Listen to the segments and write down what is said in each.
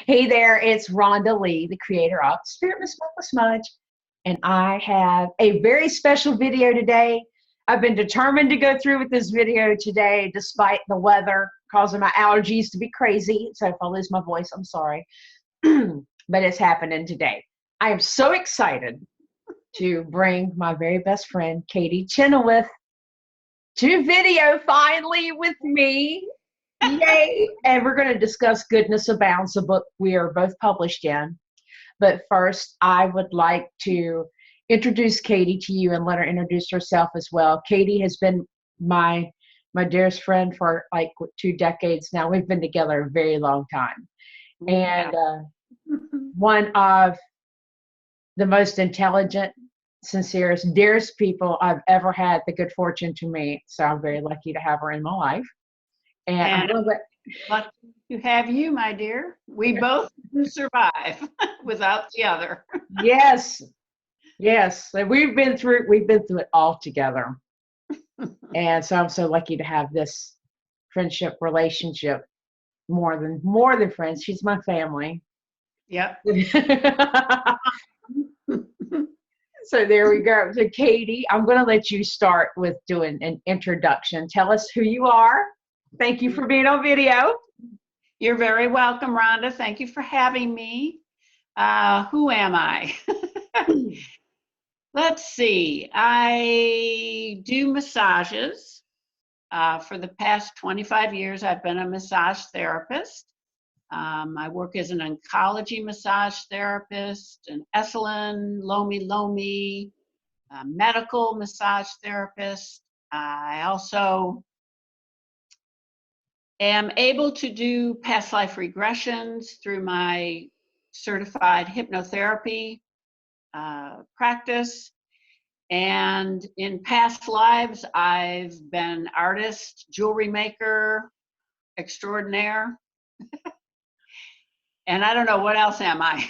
Hey there, it's Rhonda Lee, the creator of Spirit Miss Smudge, and I have a very special video today. I've been determined to go through with this video today, despite the weather causing my allergies to be crazy. So if I lose my voice, I'm sorry, but it's happening today. I am so excited to bring my very best friend, Katie Chenoweth, to video finally with me. Yay! And we're going to discuss Goodness Abounds, the book we are both published in. But first, I would like to introduce Katie to you and let her introduce herself as well. Katie has been my dearest friend for like 2 decades now. We've been together a very long time. And one of the most intelligent, sincerest, dearest people I've ever had the good fortune to meet. So I'm very lucky to have her in my life. And lucky to have you, my dear. We both survive without the other. Yes. So we've been through it all together. And so I'm so lucky to have this friendship relationship, more than friends. She's my family. Yep. So there we go. So Katie, I'm going to let you start with doing an introduction. Tell us who you are. Thank you for being on video. You're very welcome, Rhonda. Thank you for having me. Who am I? Let's see. I do massages. For the past 25 years, I've been a massage therapist. I work as an oncology massage therapist, an Esalen, Lomi, medical massage therapist. I also am able to do past life regressions through my certified hypnotherapy practice. And in past lives, I've been artist, jewelry maker extraordinaire. And I don't know, what else am I?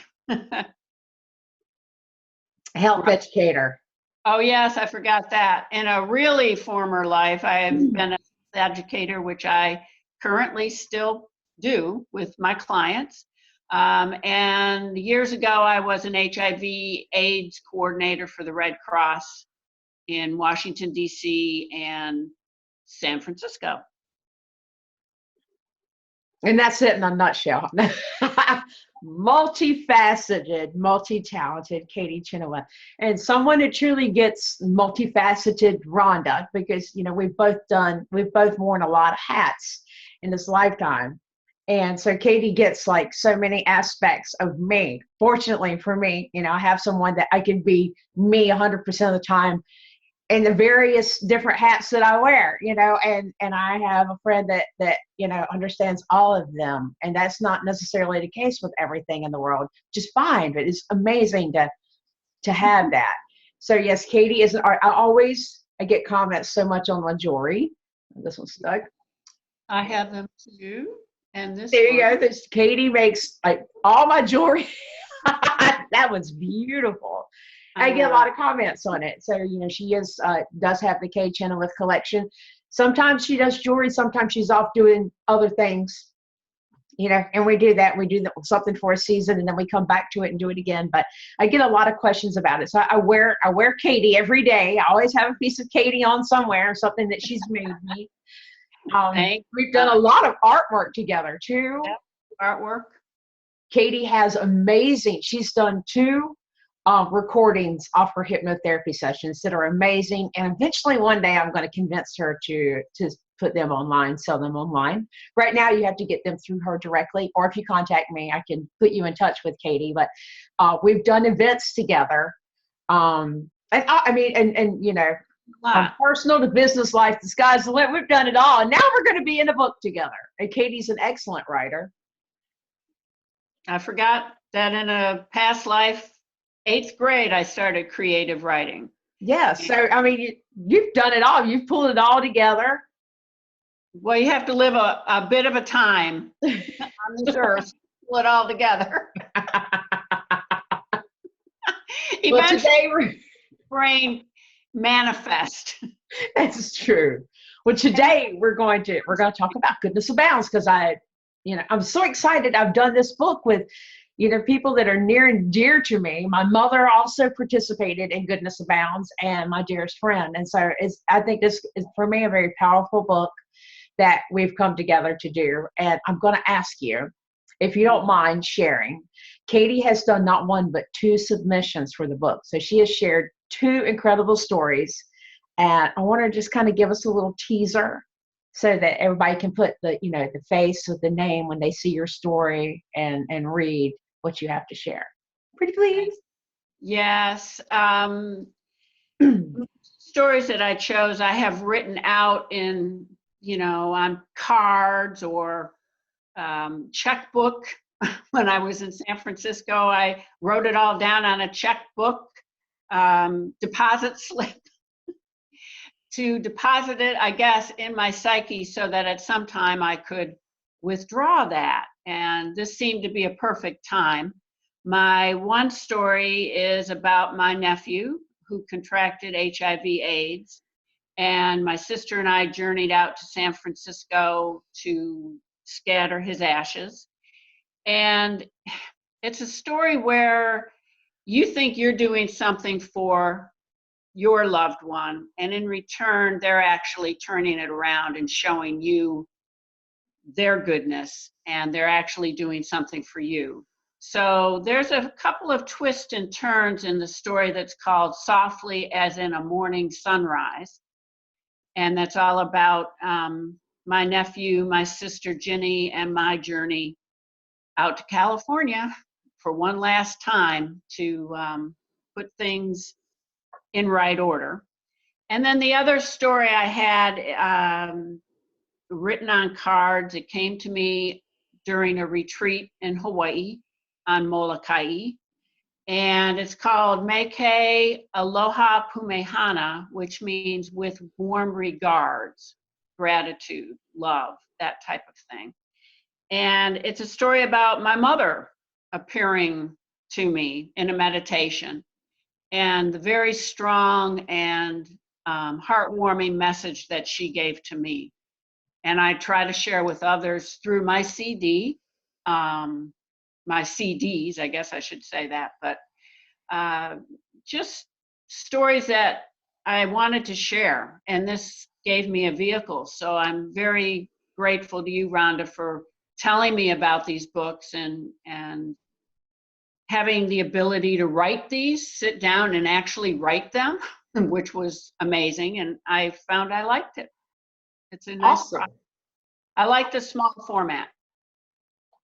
Health educator. Oh, yes, I forgot that. In a really former life, I have been an educator, which I currently still do with my clients. And years ago, I was an HIV/AIDS coordinator for the Red Cross in Washington, D.C. and San Francisco. And that's it in a nutshell. Multifaceted, multi-talented Katie Chenoweth, and someone who truly gets multifaceted Rhonda, because we've both worn a lot of hats in this lifetime. And so Katie gets like so many aspects of me. Fortunately for me, I have someone that I can be me 100% of the time in the various different hats that I wear, and I have a friend that understands all of them. And that's not necessarily the case with everything in the world, which is fine, but it's amazing to have that. So yes, Katie is an art. I get comments so much on my jewelry. This one's stuck. I have them too. And there you go. This Katie makes like all my jewelry. That was beautiful. I get a lot of comments on it. So, she does have the Katie Chenoweth collection. Sometimes she does jewelry. Sometimes she's off doing other things, and we do that. We do something for a season and then we come back to it and do it again. But I get a lot of questions about it. So I wear Katie every day. I always have a piece of Katie on somewhere, something that she's made me. We've done a lot of artwork together too. Yep. Artwork. Katie has she's done 2 recordings of her hypnotherapy sessions that are amazing, and eventually one day I'm going to convince her to put them online, sell them online. Right now you have to get them through her directly, or if you contact me I can put you in touch with Katie. But we've done events together, from personal to business life, the sky's the limit. We've done it all, and now we're going to be in a book together. And Katie's an excellent writer. I forgot that in a past life, 8th grade, I started creative writing. Yeah, so you've done it all. You've pulled it all together. Well, you have to live a bit of a time on this earth to pull it all together. Well, today brain manifest. That's true. Well, today we're going to talk about Goodness Abounds, because I I'm so excited. I've done this book with, people that are near and dear to me. My mother also participated in Goodness Abounds, and my dearest friend. And so I think this is, for me, a very powerful book that we've come together to do. And I'm going to ask you, if you don't mind sharing. Katie has done not one, but 2 submissions for the book. So she has shared 2 incredible stories. And I want to just kind of give us a little teaser so that everybody can put the face of the name when they see your story and read what you have to share. Pretty please. Yes. Stories that I chose, I have written out in, on cards or checkbook. When I was in San Francisco, I wrote it all down on a checkbook, deposit slip, to deposit it, I guess, in my psyche so that at some time I could withdraw that. And this seemed to be a perfect time. My one story is about my nephew who contracted HIV/AIDS. And my sister and I journeyed out to San Francisco to scatter his ashes. And it's a story where you think you're doing something for your loved one, and in return, they're actually turning it around and showing you their goodness, and they're actually doing something for you. So there's a couple of twists and turns in the story that's called Softly as in a Morning Sunrise. And that's all about my nephew, my sister Ginny, and my journey out to California for one last time to put things in right order. And then the other story I had written on cards, it came to me during a retreat in Hawaii on Molokai. And it's called Meke Aloha Pumehana, which means with warm regards, gratitude, love, that type of thing. And it's a story about my mother appearing to me in a meditation, and the very strong and heartwarming message that she gave to me. And I try to share with others through my CD, my CDs, I guess I should say that, but just stories that I wanted to share. And this gave me a vehicle. So I'm very grateful to you, Rhonda, for telling me about these books and having the ability to write these, sit down and actually write them, which was amazing. And I found I liked it. It's a nice Awesome. I like the small format.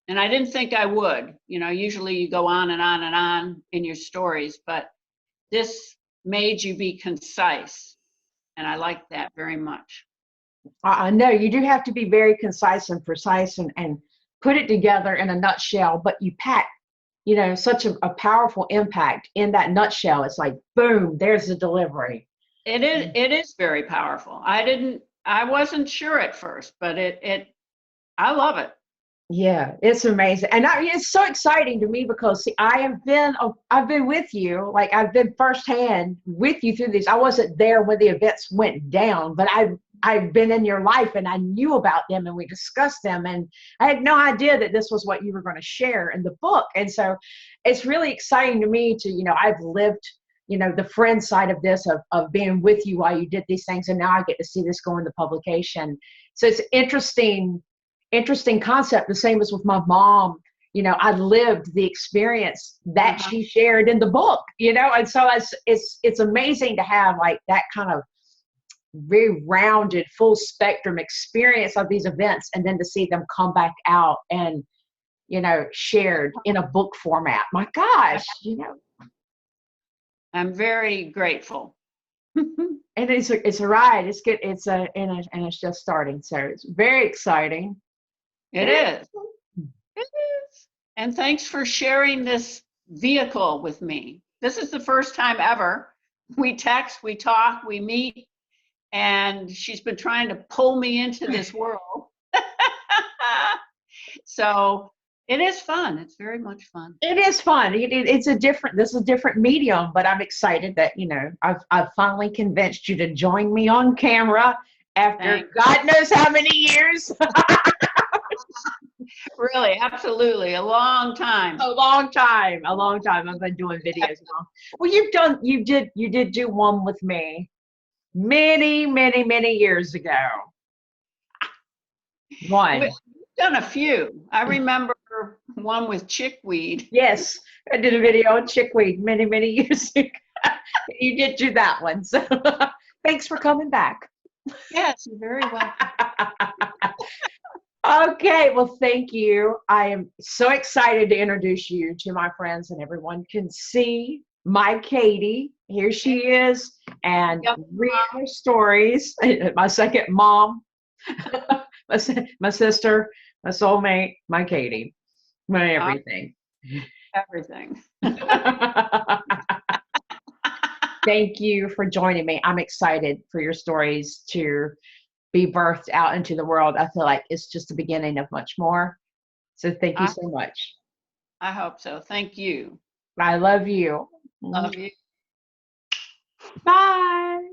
And I didn't think I would. Usually you go on and on and on in your stories, but this made you be concise. And I like that very much. I know you do have to be very concise and precise and put it together in a nutshell, but you pack, such a powerful impact in that nutshell. It's like, boom, there's the delivery. It is very powerful. I wasn't sure at first, but I love it. Yeah, it's amazing. And it's so exciting to me because see, I've been with you, like I've been firsthand with you through these. I wasn't there when the events went down, but I've been in your life and I knew about them and we discussed them, and I had no idea that this was what you were going to share in the book. And so it's really exciting to me to, I've lived, the friend side of this, of being with you while you did these things, and now I get to see this go into publication. So it's interesting concept, the same as with my mom. I lived the experience that she shared in the book, and so it's amazing to have like that kind of very rounded, full spectrum experience of these events, and then to see them come back out and shared in a book format. My gosh, I'm very grateful. And it's a ride. It's good. And it's just starting, so it's very exciting. It is. It is. And thanks for sharing this vehicle with me. This is the first time ever. We text, we talk, we meet, and she's been trying to pull me into this world. So it is fun. It's very much fun. It is fun. This is a different medium, but I'm excited that, I've finally convinced you to join me on camera after God knows how many years. Really, absolutely. A long time. A long time. A long time. I've been doing videos now. Well, you did do one with me many, many, many years ago. One. We've done a few. I remember one with chickweed. Yes, I did a video on chickweed many, many years ago. You did do that one. So thanks for coming back. Yes, you're very welcome. Okay, well, thank you. I am so excited to introduce you to my friends, and everyone can see my Katie. Here she is, and Yep. read her stories. My second mom, my sister, my soulmate, my Katie, my everything. Everything. Thank you for joining me. I'm excited for your stories to be birthed out into the world. I feel like it's just the beginning of much more. So thank you I, so much. I hope so. Thank you. I love you. Love you. Bye.